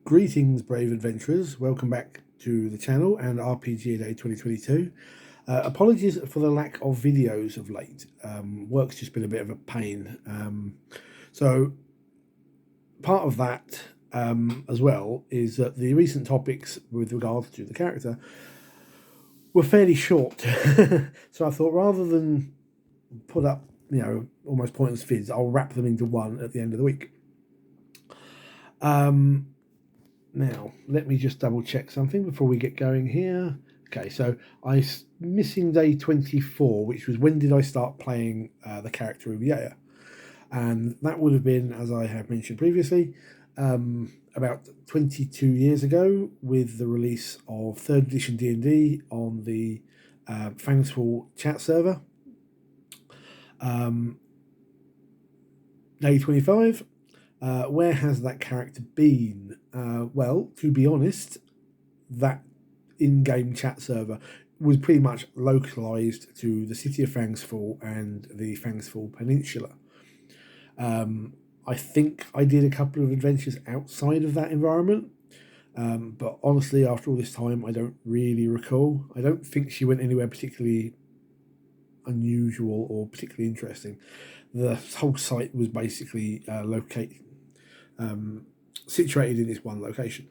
Greetings, brave adventurers. Welcome back to the channel and RPG Day 2022. Apologies for the lack of videos of late. Work's just been a bit of a pain. So part of that as well is that the recent topics with regards to the character were fairly short. So I thought rather than put up, almost pointless vids, I'll wrap them into one at the end of the week. Now, let me just double check something before we get going here. Okay, so I'm missing day 24, which was when did I start playing the character of Yaya? And that would have been, as I have mentioned previously, about 22 years ago with the release of 3rd edition D&D on the Fangsful chat server. Day 25. Where has that character been? Well, to be honest, that in-game chat server was pretty much localized to the city of Fangsful and the Fangsful Peninsula. I think I did a couple of adventures outside of that environment, but honestly, after all this time, I don't really recall. I don't think she went anywhere particularly unusual or particularly interesting. The whole site was basically situated in this one location.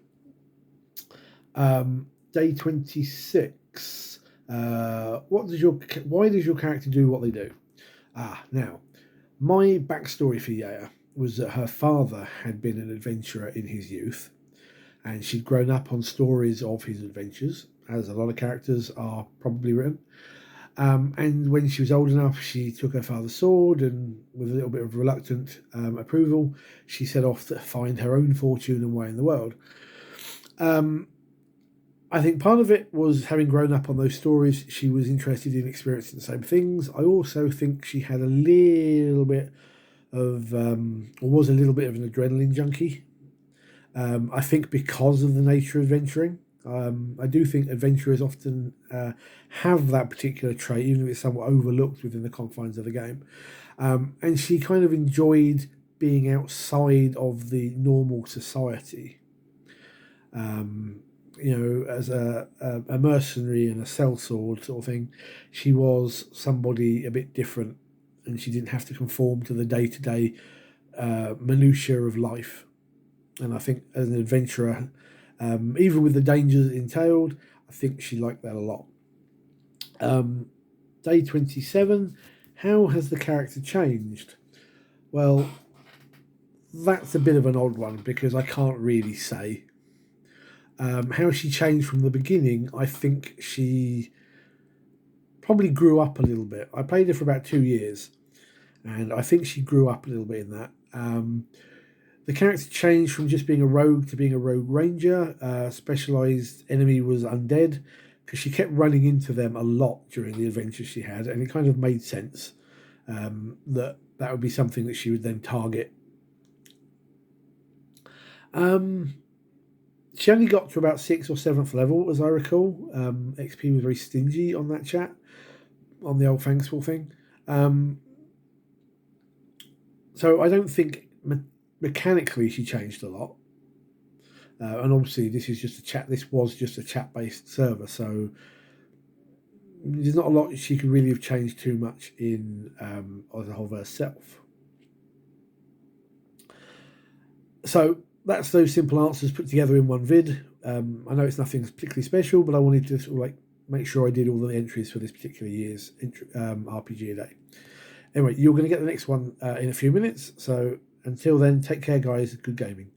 Day 26. Why does your character do what they do? Now, my backstory for Yaya was that her father had been an adventurer in his youth, and she'd grown up on stories of his adventures, as a lot of characters are probably written. And when she was old enough, she took her father's sword and, with a little bit of reluctant approval, she set off to find her own fortune and way in the world. I think part of it was having grown up on those stories, she was interested in experiencing the same things. I also think she had a little bit of, or was a little bit of an adrenaline junkie. I think because of the nature of adventuring. I do think adventurers often have that particular trait, even if it's somewhat overlooked within the confines of the game. And she kind of enjoyed being outside of the normal society. As a mercenary and a sellsword sort of thing, she was somebody a bit different, and she didn't have to conform to the day-to-day minutiae of life. And I think as an adventurer, even with the dangers entailed, I think she liked that a lot. Day 27, how has the character changed? Well, that's a bit of an odd one because I can't really say. How she changed from the beginning, I think she probably grew up a little bit. I played her for about 2 years, and I think she grew up a little bit in that. The character changed from just being a rogue to being a rogue ranger. Specialized enemy was undead, because she kept running into them a lot during the adventures she had, and it kind of made sense that would be something that she would then target. She only got to about 6th or 7th level, as I recall. XP was very stingy on that chat, on the old Fangsful thing. So I don't think mechanically she changed a lot, and obviously this was just a chat-based server, so there's not a lot she could really have changed too much in as a whole herself. So that's those simple answers put together in one vid. I know it's nothing particularly special, but I wanted to sort of make sure I did all the entries for this particular year's RPG a day. Anyway, you're going to get the next one in a few minutes, so until then, take care, guys. Good gaming.